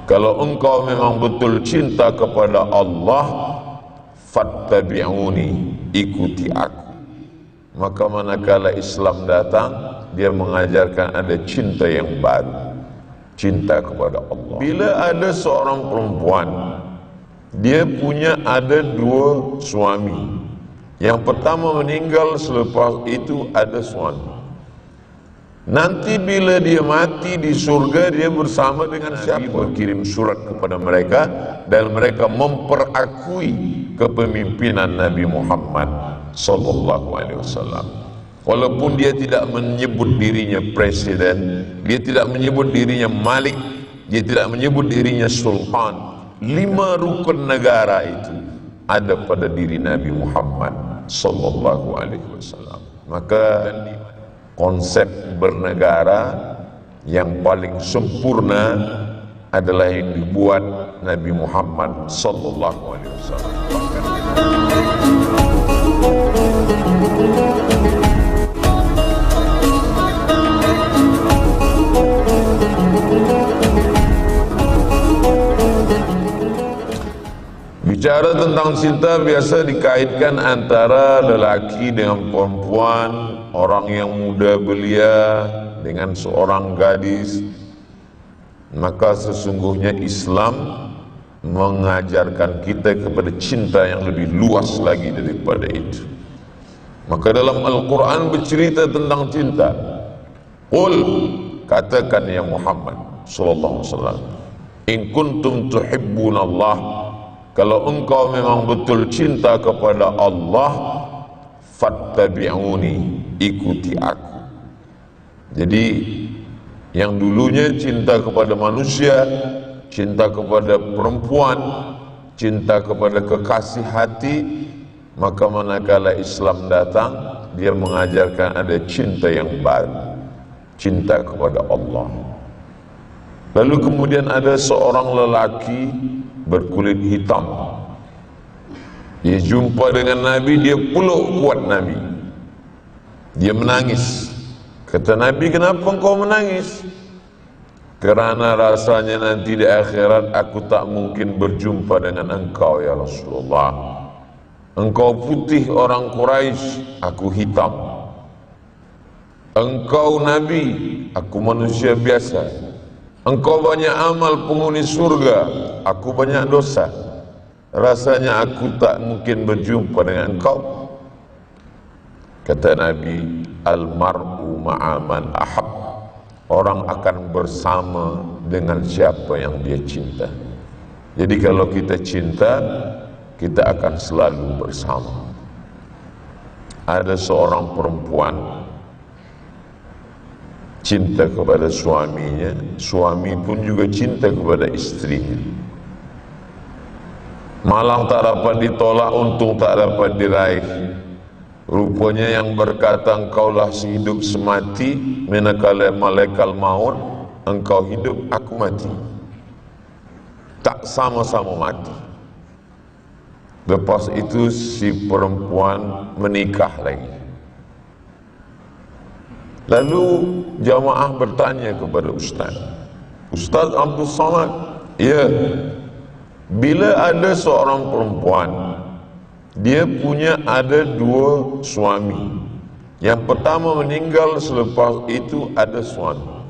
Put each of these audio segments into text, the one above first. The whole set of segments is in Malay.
kalau engkau memang betul cinta kepada Allah, fattabi'uni, ikuti aku. Maka manakala Islam datang, dia mengajarkan ada cinta yang baru, cinta kepada Allah. Bila ada seorang perempuan, dia punya ada dua suami. Yang pertama meninggal, selepas itu ada suami. Nanti bila dia mati di surga, dia bersama dengan siapa? Berkirim surat kepada mereka dan mereka memperakui kepemimpinan Nabi Muhammad sallallahu alaihi wasallam. Walaupun dia tidak menyebut dirinya presiden, dia tidak menyebut dirinya malik, dia tidak menyebut dirinya sultan. 5 rukun negara itu ada pada diri Nabi Muhammad sallallahu alaihi wasallam. Maka konsep bernegara yang paling sempurna adalah yang dibuat Nabi Muhammad sallallahu alaihi wasallam. Bicara tentang cinta biasa dikaitkan antara lelaki dengan perempuan, orang yang muda belia dengan seorang gadis. Maka sesungguhnya Islam mengajarkan kita kepada cinta yang lebih luas lagi daripada itu. Maka dalam Al-Quran bercerita tentang cinta. Qul, katakan ya Muhammad sallallahu alaihi wasallam, in kuntum tuhibbunallah, kalau engkau memang betul cinta kepada Allah, fattabi'uni, ikuti aku. Jadi yang dulunya cinta kepada manusia, cinta kepada perempuan, cinta kepada kekasih hati, maka manakala Islam datang, dia mengajarkan ada cinta yang baru, cinta kepada Allah. Lalu kemudian ada seorang lelaki berkulit hitam. Dia jumpa dengan Nabi, dia peluk kuat Nabi. Dia menangis. Kata Nabi, kenapa engkau menangis? Kerana rasanya nanti di akhirat aku tak mungkin berjumpa dengan engkau ya Rasulullah. Engkau putih orang Quraisy, aku hitam. Engkau Nabi, aku manusia biasa. Engkau banyak amal penghuni surga, aku banyak dosa. Rasanya aku tak mungkin berjumpa dengan engkau. Kata Nabi, al-mar'u ma'aman ahab, orang akan bersama dengan siapa yang dia cinta. Jadi kalau kita cinta, kita akan selalu bersama. Ada seorang perempuan cinta kepada suaminya, suami pun juga cinta kepada istrinya. Malang tak dapat ditolak, untung tak dapat diraih. Rupanya yang berkata engkaulah sehidup semati, manakala malaikat maut, engkau hidup, aku mati. Tak sama-sama mati. Lepas itu si perempuan menikah lagi. Lalu jamaah bertanya kepada Ustaz, Ustaz Abdul Samad, ya, bila ada seorang perempuan, dia punya ada dua suami. Yang pertama meninggal, selepas itu ada suami.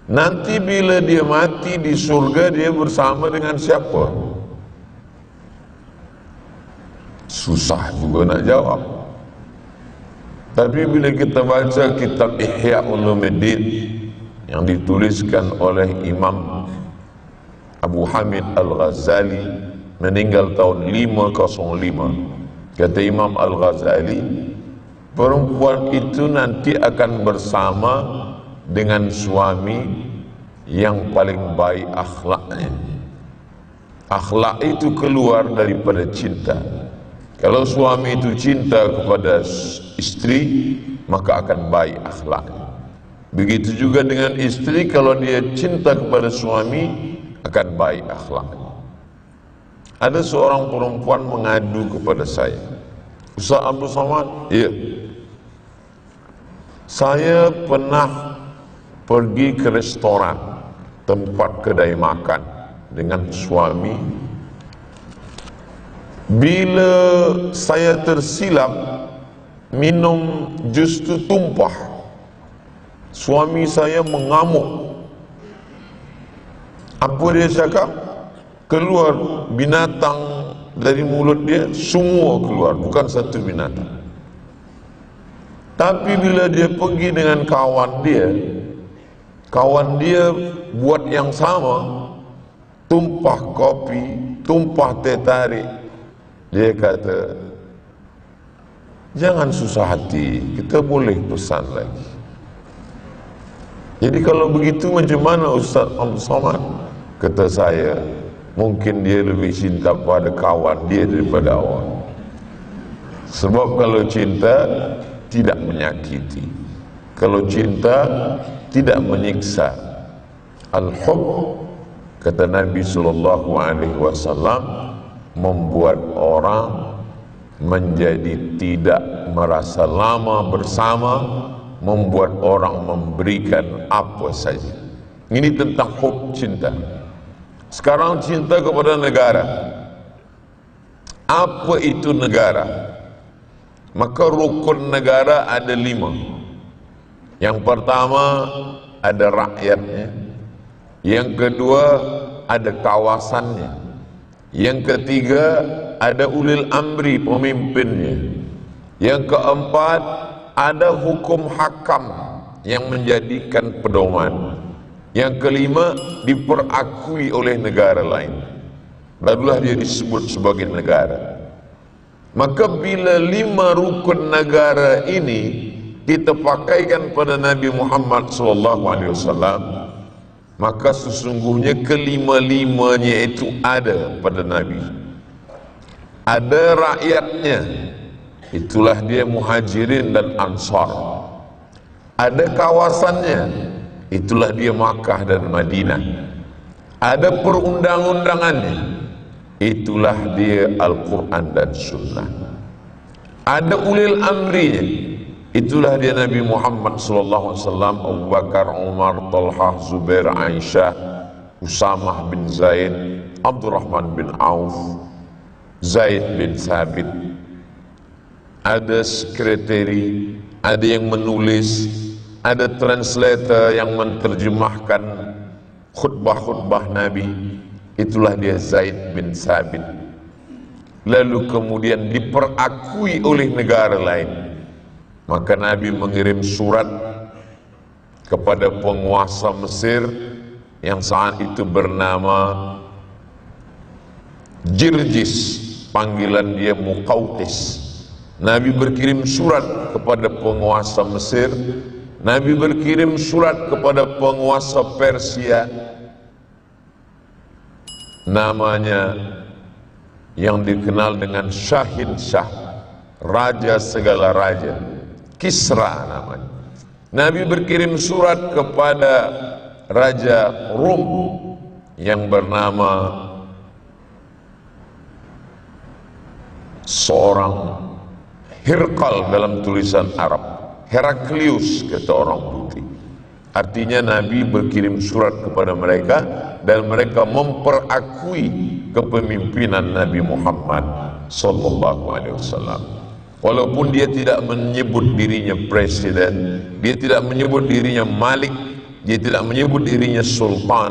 Nanti bila dia mati di surga, dia bersama dengan siapa? Susah juga nak jawab. Tapi bila kita baca kitab Ihya Ulumuddin yang dituliskan oleh Imam Abu Hamid Al-Ghazali, meninggal tahun 505. Kata Imam Al-Ghazali, perempuan itu nanti akan bersama dengan suami yang paling baik akhlaknya. Akhlak itu keluar daripada cinta. Kalau suami itu cinta kepada istri, maka akan baik akhlaknya. Begitu juga dengan istri, kalau dia cinta kepada suami, akan baik akhlaknya. Ada seorang perempuan mengadu kepada saya, Ustaz Abdul Samad, ya, saya pernah pergi ke restoran tempat kedai makan dengan suami. Bila saya tersilap minum jus tu tumpah, suami saya mengamuk. Apa dia cakap? Keluar binatang dari mulut dia, semua keluar, bukan satu binatang. Tapi bila dia pergi dengan kawan dia buat yang sama, tumpah kopi, tumpah teh tarik. Dia kata, jangan susah hati, kita boleh pesan lagi. Jadi kalau begitu macam mana Ustaz Abdul Somad? Kata saya, mungkin dia lebih cinta pada kawan dia daripada awak. Sebab kalau cinta tidak menyakiti, kalau cinta tidak menyiksa. Al-hub, kata Nabi SAW, membuat orang menjadi tidak merasa lama bersama, membuat orang memberikan apa saja. Ini tentang hub, cinta. Sekarang cinta kepada negara. Apa itu negara? Maka rukun negara ada 5. Yang pertama ada rakyatnya, yang kedua ada kawasannya, yang ketiga ada ulil amri, pemimpinnya, yang keempat ada hukum hakam yang menjadikan pedoman, yang kelima diperakui oleh negara lain, barulah dia disebut sebagai negara. Maka bila 5 rukun negara ini kita pakaikan pada Nabi Muhammad SAW, maka sesungguhnya kelima-limanya itu ada pada Nabi. Ada rakyatnya, itulah dia Muhajirin dan Ansar. Ada kawasannya, itulah dia Makkah dan Madinah. Ada perundang-undangannya, itulah dia Al-Quran dan Sunnah. Ada ulil amrinya, itulah dia Nabi Muhammad SAW, Abu Bakar, Umar, Talha, Zubair, Aisyah, Usamah bin Zaid, Abdurrahman bin Auf, Zaid bin Thabit. Ada sekretari, ada yang menulis, ada translator yang menerjemahkan khutbah-khutbah Nabi, itulah dia Zaid bin Thabit. Lalu kemudian diperakui oleh negara lain. Maka Nabi mengirim surat kepada penguasa Mesir yang saat itu bernama Jirjis, panggilan dia Muqawqis. Nabi berkirim surat kepada penguasa Mesir, Nabi berkirim surat kepada penguasa Persia, namanya yang dikenal dengan Shahin Shah, raja segala raja, Kisra namanya. Nabi berkirim surat kepada Raja Rum yang bernama seorang Hirqal dalam tulisan Arab, Heraklius kata orang putih. Artinya Nabi berkirim surat kepada mereka dan mereka memperakui kepemimpinan Nabi Muhammad sallallahu alaihi wasallam. Walaupun dia tidak menyebut dirinya presiden, dia tidak menyebut dirinya malik, dia tidak menyebut dirinya sultan,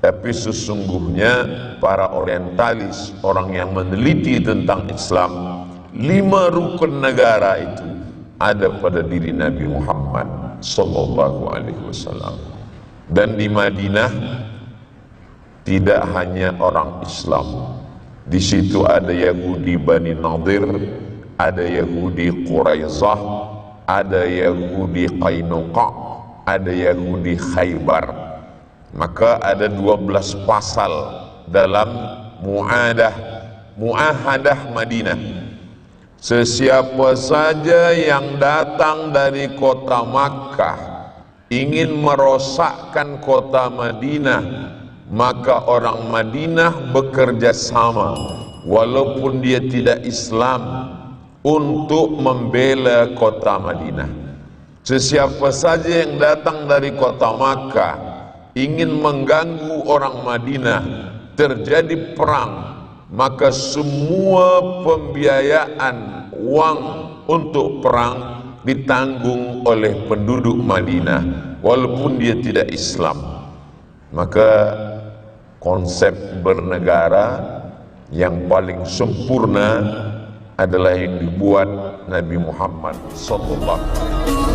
tapi sesungguhnya para orientalis, orang yang meneliti tentang Islam, 5 rukun negara itu ada pada diri Nabi Muhammad sallallahu alaihi wasallam. Dan di Madinah tidak hanya orang Islam, di situ ada Yahudi Bani Nadir, ada Yahudi Quraizah, ada Yahudi Qainuqa, ada Yahudi Khaybar. Maka ada 12 pasal dalam muahadah Madinah. Sesiapa saja yang datang dari kota Makkah ingin merosakkan kota Madinah, maka orang Madinah bekerja sama walaupun dia tidak Islam untuk membela kota Madinah. Sesiapa saja yang datang dari kota Makkah ingin mengganggu orang Madinah, terjadi perang, maka semua pembiayaan uang untuk perang ditanggung oleh penduduk Madinah walaupun dia tidak Islam. Maka konsep bernegara yang paling sempurna adalah yang dibuat Nabi Muhammad sallallahu alaihi wasallam.